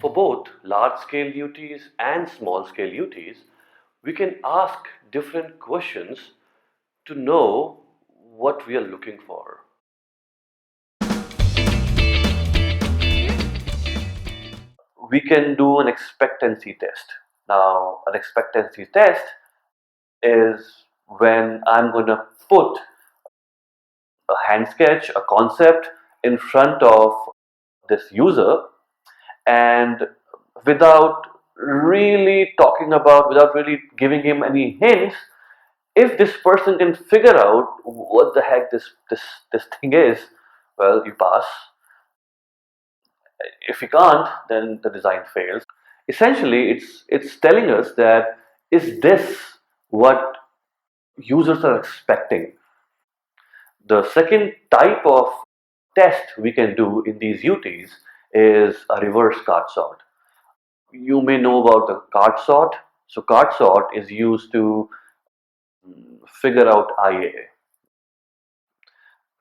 For both large-scale UTs and small-scale UTs, we can ask different questions to know what we are looking for. We can do an expectancy test. Now, an expectancy test is when I'm going to put a hand sketch, a concept in front of this user, and without really talking about, without really giving him any hints, if this person can figure out what the heck this thing is, well, you pass. If you can't, then the design fails. Essentially, it's telling us that is this what users are expecting. The second type of test we can do in these UTs is a reverse card sort. You may know about the card sort. So card sort is used to figure out IA.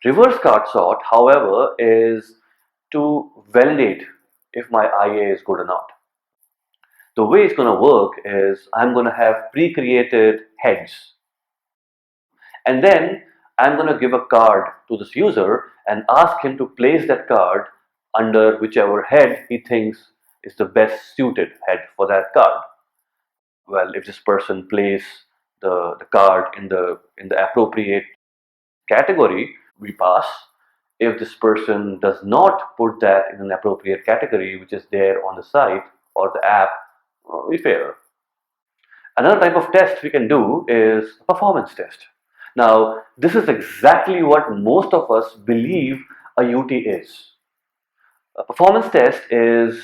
Reverse card sort, however, is to validate if my IA is good or not. The way it's going to work is I'm going to have pre-created heads, and then I'm going to give a card to this user and ask him to place that card under whichever head he thinks is the best suited head for that card. Well, if this person places the card in the appropriate category, we pass. If this person does not put that in an appropriate category, which is there on the site or the app, we fail. Another type of test we can do is performance test. Now, this is exactly what most of us believe a UT is. A performance test is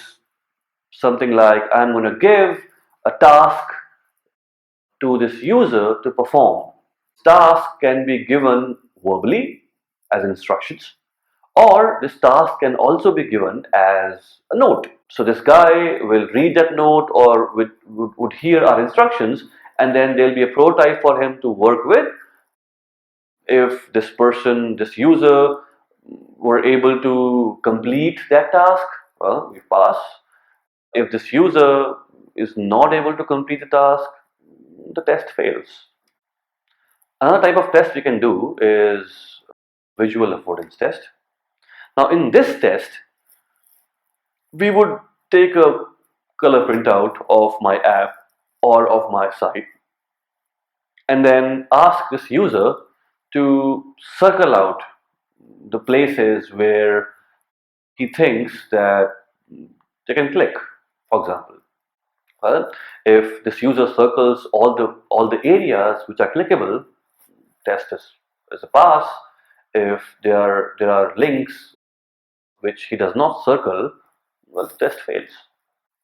something like I'm going to give a task to this user to perform. Task can be given verbally as instructions, or this task can also be given as a note. So this guy will read that note or would hear our instructions, and then there'll be a prototype for him to work with. If this person, this user, were able to complete that task, well, we pass. If this user is not able to complete the task, the test fails. Another type of test we can do is visual affordance test. Now, in this test, we would take a color printout of my app or of my site and then ask this user to circle out the places where he thinks that they can click, for example. Well, if this user circles all the areas which are clickable, test is a pass. If there are links which he does not circle, well, the test fails.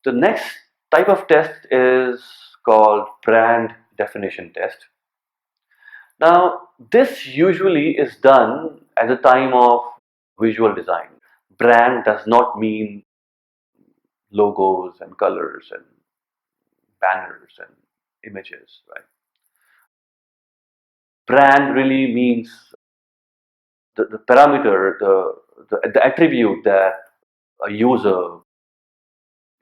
The next type of test is called brand definition test. Now, this usually is done at the time of visual design. Brand does not mean logos and colors and banners and images, right? Brand really means the parameter, the attribute that a user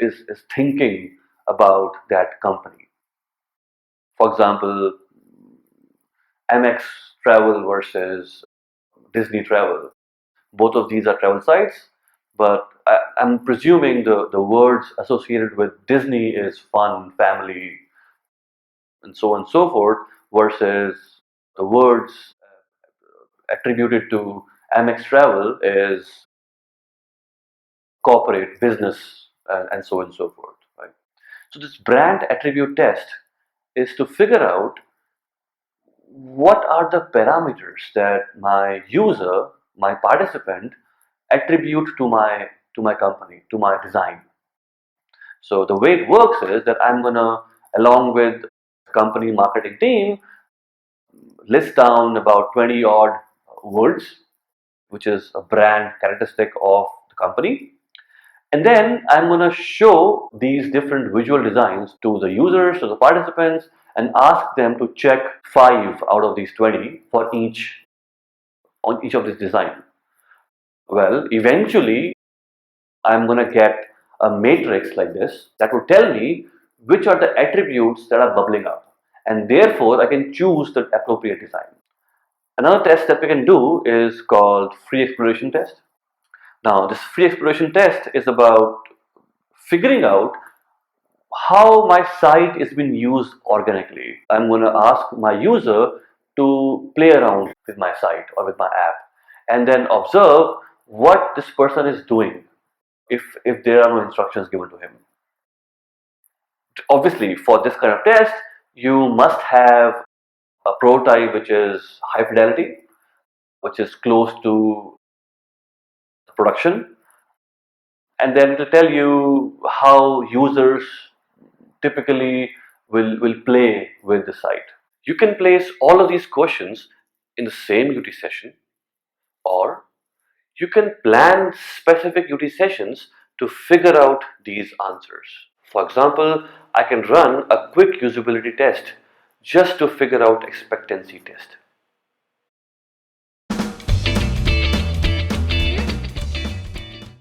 is thinking about that company. For example, Amex Travel versus Disney Travel. Both of these are travel sites, but I'm presuming the words associated with Disney is fun, family, and so on and so forth, versus the words attributed to Amex Travel is corporate, business, and so on and so forth. Right? So this brand attribute test is to figure out what are the parameters that my user, my participant, attribute to my company, to my design. So the way it works is that I'm gonna, along with the company marketing team, list down about 20 odd words, which is a brand characteristic of the company. And then I'm going to show these different visual designs to the users, to the participants, and ask them to check 5 out of these 20 for each of these designs. Well, eventually, I'm going to get a matrix like this that would tell me which are the attributes that are bubbling up, and therefore I can choose the appropriate design. Another test that we can do is called free exploration test. Now, this free exploration test is about figuring out how my site is being used organically. I'm going to ask my user to play around with my site or with my app and then observe what this person is doing if there are no instructions given to him. Obviously, for this kind of test, you must have a prototype which is high fidelity, which is close to production, and then to tell you how users typically will play with the site. You can place all of these questions in the same UT session, or you can plan specific UT sessions to figure out these answers. For example, I can run a quick usability test just to figure out expectancy test.